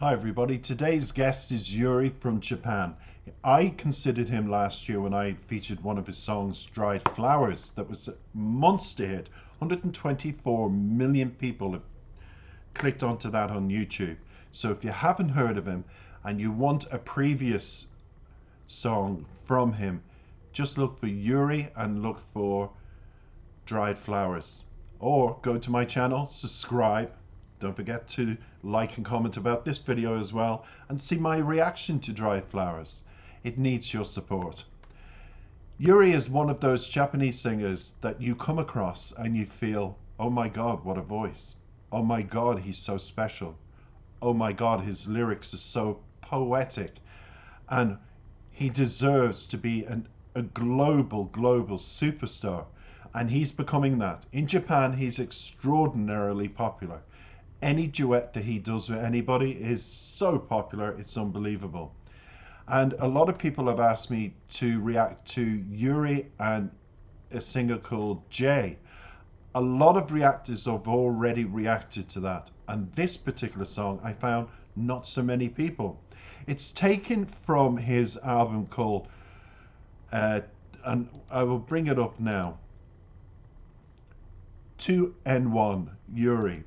Hi everybody, today's guest is Yuri from Japan. I considered him last year when I featured one of his songs, Dried Flowers, that was a monster hit. 124 million people have clicked onto that on YouTube. So if you haven't heard of him and you want a previous song from him, just look for Yuri and look for Dried Flowers. Or go to my channel, subscribe. Don't forget to like and comment about this video as well and see my reaction to Dried Flowers. It needs your support. Yuri is one of those Japanese singers that you come across and you feel, oh my God, what a voice. Oh my God, he's so special. Oh my God, his lyrics are so poetic. And he deserves to be a global superstar. And he's becoming that. In Japan, he's extraordinarily popular. Any duet that he does with anybody is so popular, it's unbelievable. And a lot of people have asked me to react to Yuri and a singer called Jay. A lot of reactors have already reacted to that. And this particular song, I found not so many people. It's taken from his album called, and I will bring it up now, 2N1 Yuri.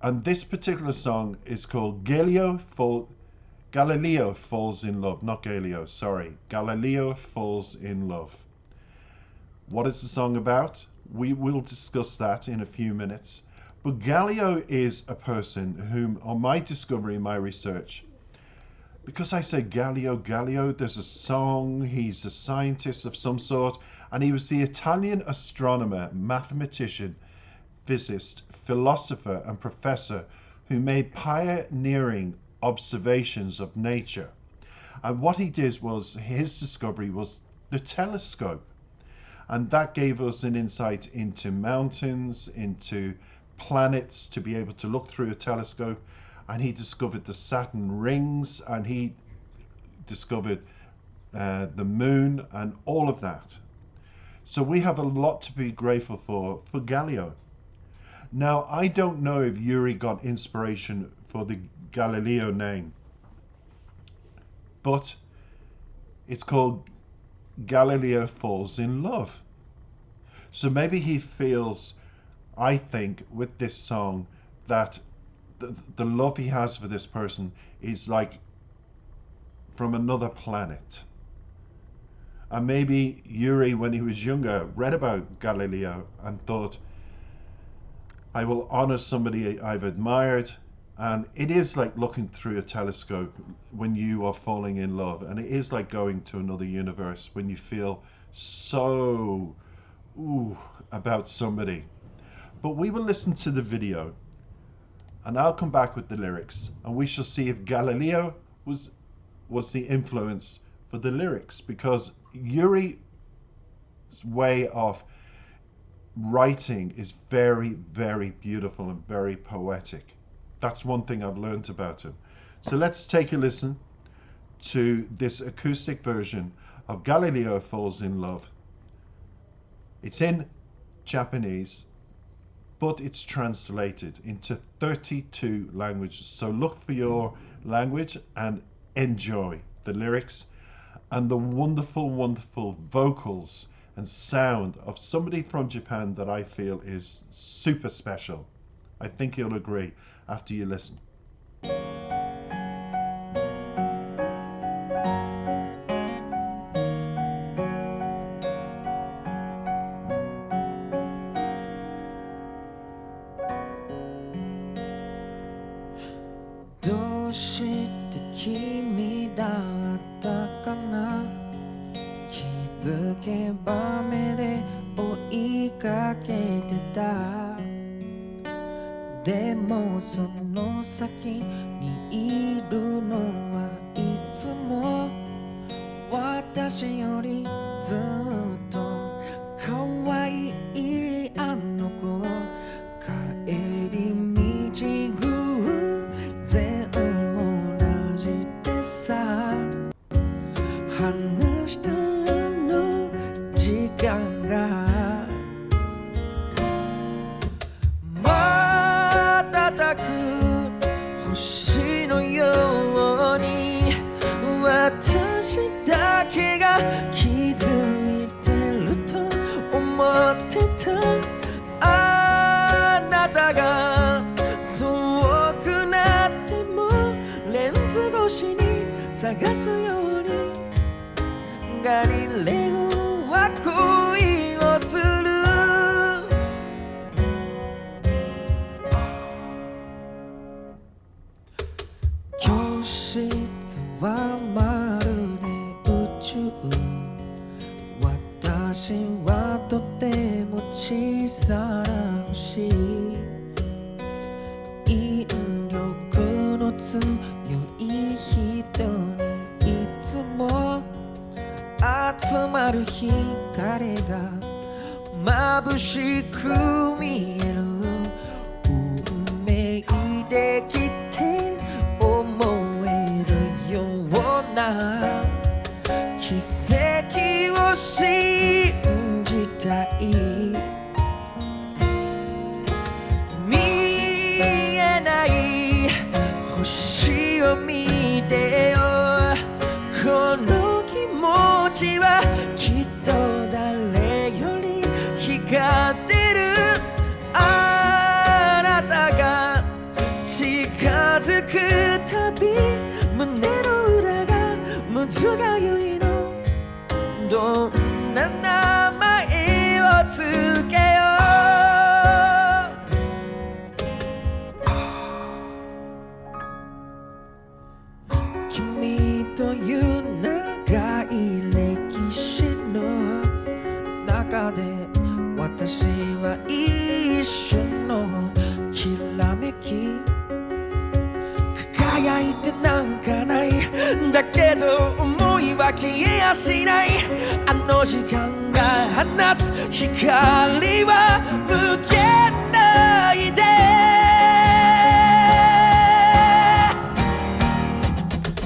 And this particular song is called Galileo Falls in Love. Not Galileo, sorry. Galileo Falls in Love. What is the song about? We will discuss that in a few minutes. But Galileo is a person whom, on my discovery, my research, because I say Galileo, there's a song, he's a scientist of some sort, and he was the Italian astronomer, mathematician, physicist, philosopher and professor who made pioneering observations of nature. And what he did was, his discovery was the telescope. And that gave us an insight into mountains, into planets, to be able to look through a telescope. And he discovered the Saturn rings, and he discovered the moon and all of that. So we have a lot to be grateful for Galileo. Now, I don't know if Yuri got inspiration for the Galileo name, but it's called Galileo Falls in Love. So maybe he feels, I think, with this song, that the love he has for this person is like from another planet. And maybe Yuri, when he was younger, read about Galileo and thought, I will honor somebody I've admired. And it is like looking through a telescope when you are falling in love. And it is like going to another universe when you feel so about somebody. But we will listen to the video and I'll come back with the lyrics and we shall see if Galileo was the influence for the lyrics, because Yuri's way of writing is very, very beautiful and very poetic. That's one thing I've learned about him. So let's take a listen to this acoustic version of Galileo Falls in Love. It's in Japanese, but it's translated into 32 languages. So look for your language and enjoy the lyrics and the wonderful, wonderful vocals and sound of somebody from Japan that I feel is super special. I think you'll agree after you listen. どうして君だったかな、気づけば目で追いかけてた。でもその先にいるのはいつも私よりずっと可愛いあの子。帰り道全同じでさ、話したの時間が瞬く星のようンズ越しに探すようにガリレオは恋をする教室はまるで宇宙私はとても小さな星引力の強い人にいつも集まる光が眩しく見える運命できて思えるような奇跡を信じたい見えない星を見てよこの気持ちはきっと誰より光ってるあなたが近づくたび胸の裏がむずがゆいのどんな名前をつけよう君という長い歴史の中で私は一瞬のきらめき輝いてなんかないだけど思いは消えやしないあの時間が放つ光は無限ないで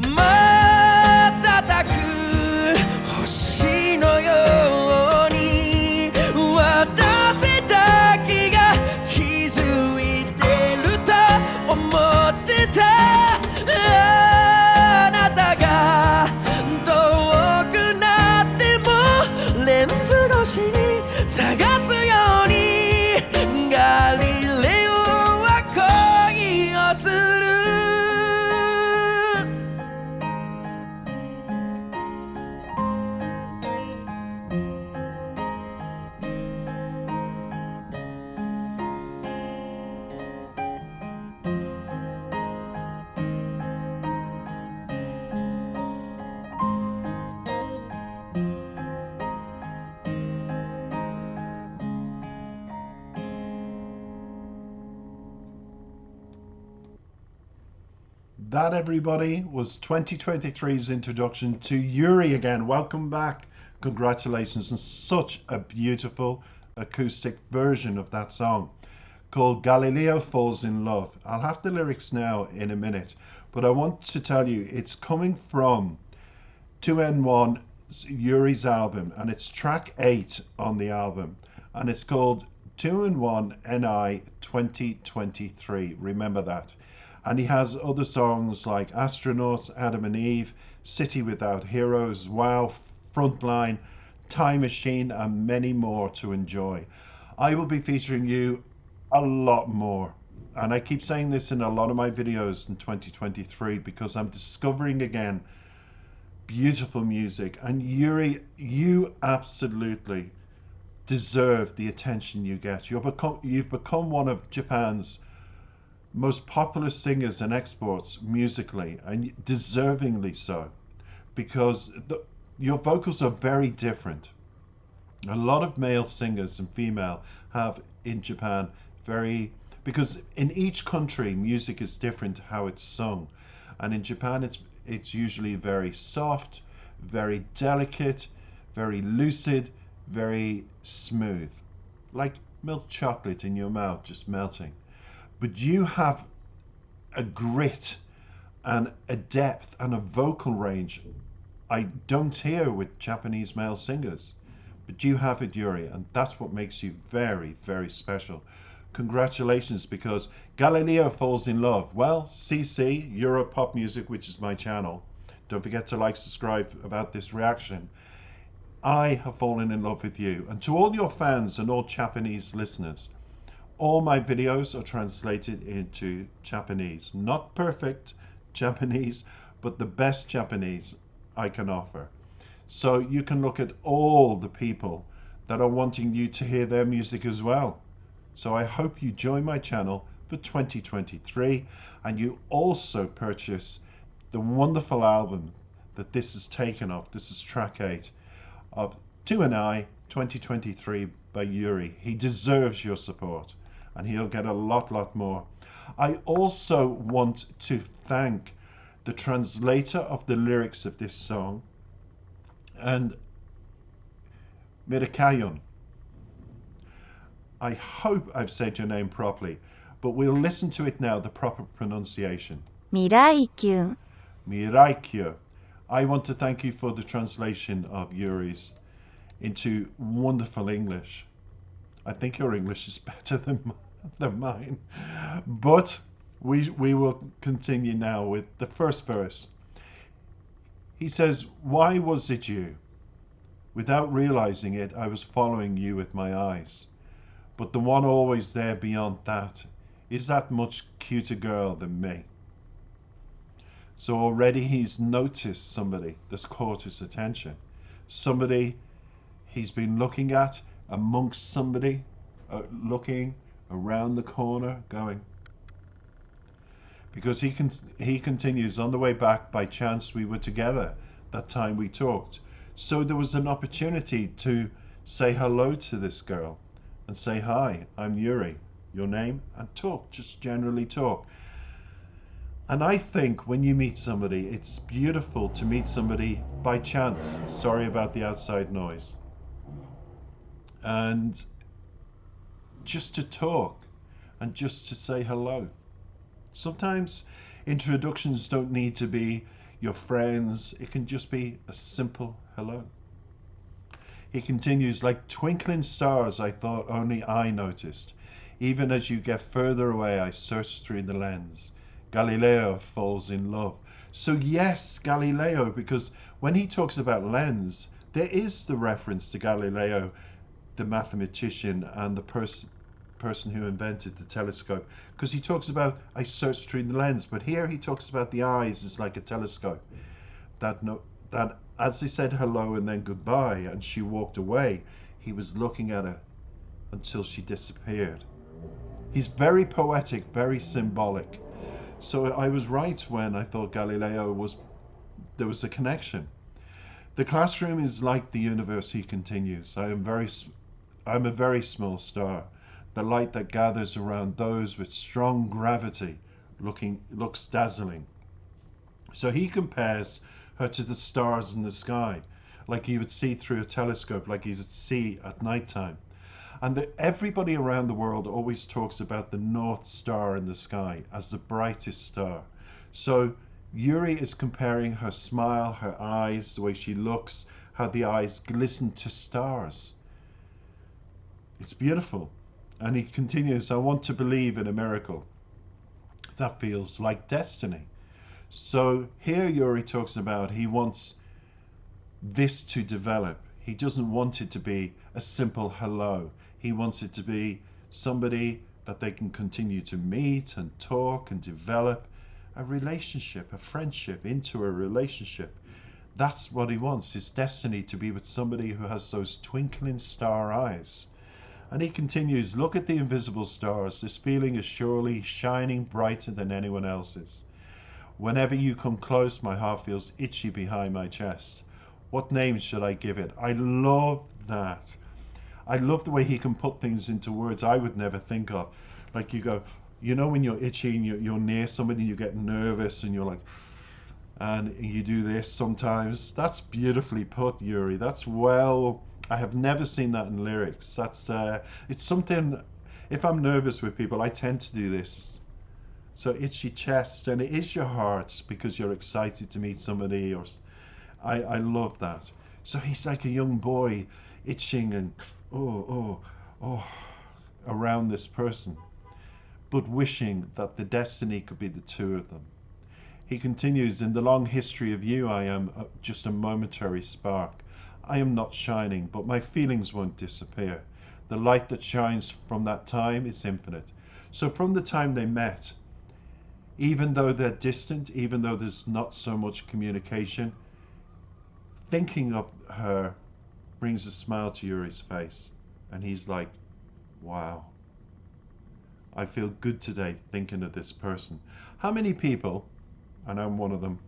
瞬く星のように私だけが気づいてると思ってたあなたが遠くなってもレンズ越しに探すようにガリレオは恋をするThat, everybody, was 2023's introduction to Yuri again. Welcome back. Congratulations on such a beautiful acoustic version of that song called Galileo Falls in Love. I'll have the lyrics now in a minute, but I want to tell you it's coming from 2N1 Yuri's album, and it's track 8 on the album, and it's called 2N1 NI 2023. Remember that. And he has other songs like Astronauts, Adam and Eve, City Without Heroes, Wow, Frontline, Time Machine, and many more to enjoy. I will be featuring you a lot more. And I keep saying this in a lot of my videos in 2023 because I'm discovering again beautiful music. And Yuri, you absolutely deserve the attention you get. You've become one of Japan's most popular singers and exports musically, and deservingly so, because your vocals are very different. A lot of male singers and female have in Japan because in each country music is different how it's sung, and in Japan it's usually very soft, very delicate, very lucid, very smooth, like milk chocolate in your mouth just melting. But you have a grit and a depth and a vocal range I don't hear with Japanese male singers. But you have it, Yuri, and that's what makes you very, very special. Congratulations, because Galileo Falls in Love. Well, CC, Euro Pop Music, which is my channel. Don't forget to like, subscribe about this reaction. I have fallen in love with you. And to all your fans and all Japanese listeners, all my videos are translated into Japanese. Not perfect, Japanese, but the best Japanese I can offer. So you can look at all the people that are wanting you to hear their music as well. So I hope you join my channel for 2023 and you also purchase the wonderful album that this is taken off. This is track 8 of To and I 2023 by Yuri. He deserves your support and he'll get a lot more. I also want to thank the translator of the lyrics of this song and Mirakayon. I hope I've said your name properly, but we'll listen to it now, the proper pronunciation. Miraikyu. Miraikyu. I want to thank you for the translation of Yuri's into wonderful English. I think your English is better than mine. But we will continue now with the first verse. He says, "Why was it you? Without realizing it, I was following you with my eyes. But the one always there beyond that is that much cuter girl than me." So already he's noticed somebody that's caught his attention. Somebody he's been looking at amongst somebody, looking around the corner, going. Because he continues, "On the way back, by chance we were together that time we talked." So there was an opportunity to say hello to this girl and say, "Hi, I'm Yuri, your name?" and talk, just generally talk. And I think when you meet somebody, it's beautiful to meet somebody by chance. Sorry about the outside noise. And just to talk and just to say hello. Sometimes introductions don't need to be your friends. It can just be a simple hello. He continues, "Like twinkling stars, I thought only I noticed. Even as you get further away, I search through the lens. Galileo falls in love." So yes, Galileo, because when he talks about lens, there is the reference to Galileo, the mathematician and the person who invented the telescope, because he talks about, "I searched through the lens," but here he talks about the eyes as like a telescope. That as they said hello and then goodbye and she walked away, he was looking at her until she disappeared. He's very poetic, very symbolic. So I was right when I thought Galileo there was a connection. "The classroom is like the universe," he continues. I'm a very small star. The light that gathers around those with strong gravity looks dazzling." So he compares her to the stars in the sky, like you would see through a telescope, like you would see at night time. And everybody around the world always talks about the North Star in the sky as the brightest star. So Yuri is comparing her smile, her eyes, the way she looks, how the eyes glisten to stars. It's beautiful. And he continues, "I want to believe in a miracle that feels like destiny." So here Yuri talks about he wants this to develop. He doesn't want it to be a simple hello. He wants it to be somebody that they can continue to meet and talk and develop a relationship, a friendship into a relationship. That's what he wants, his destiny, to be with somebody who has those twinkling star eyes. And he continues, "Look at the invisible stars. This feeling is surely shining brighter than anyone else's. Whenever you come close, my heart feels itchy behind my chest. What name should I give it?" I love that. I love the way he can put things into words I would never think of. Like you go, you know, when you're itchy and you're near somebody and you get nervous and you're like, and you do this sometimes. That's beautifully put, Yuri. That's well, I have never seen that in lyrics. That's, it's something, if I'm nervous with people, I tend to do this. So itchy chest, and it is your heart because you're excited to meet somebody, or I love that. So he's like a young boy itching and oh around this person, but wishing that the destiny could be the two of them. He continues, "In the long history of you, I am just a momentary spark. I am not shining, but my feelings won't disappear. The light that shines from that time is infinite." So from the time they met, Even though they're distant, even though there's not so much communication, thinking of her brings a smile to Yuri's face. And he's like, wow, I feel good today thinking of this person. How many people, and I'm one of them,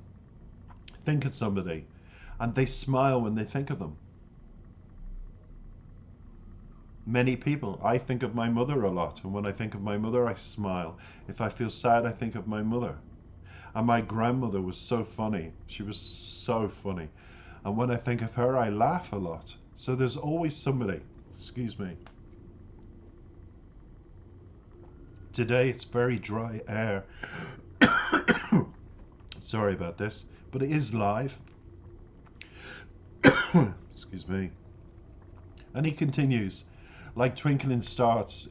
think of somebody and they smile when they think of them? Many people. I think of my mother a lot, and when I think of my mother, I smile. If I feel sad, I think of my mother. And my grandmother was so funny. She was so funny. And when I think of her, I laugh a lot. So there's always somebody. Excuse me. Today it's very dry air. Sorry about this, but it is live. Excuse me. And he continues, like twinkling stars,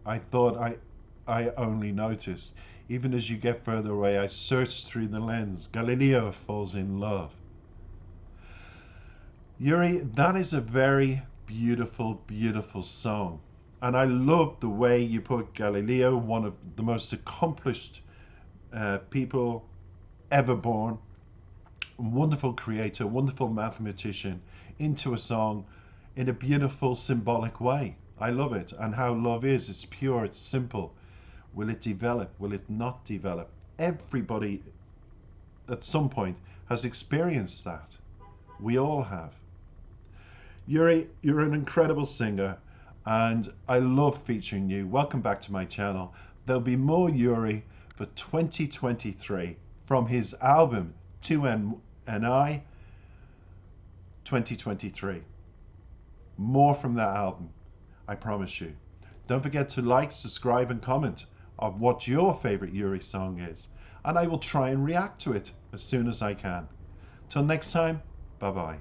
I thought I only noticed. Even as you get further away, I search through the lens. Galileo falls in love. Yuri, that is a very beautiful, beautiful song. And I love the way you put Galileo, one of the most accomplished people ever born, wonderful creator, wonderful mathematician, into a song in a beautiful, symbolic way. I love it. And how love is. It's pure, it's simple. Will it develop? Will it not develop? Everybody at some point has experienced that. We all have. Yuri, you're an incredible singer, and I love featuring you. Welcome back to my channel. There'll be more Yuri for 2023 from his album 2NI 2023. More from that album, I promise you. Don't forget to like, subscribe, and comment on what your favorite Yuri song is, and I will try and react to it as soon as I can. Till next time, bye bye.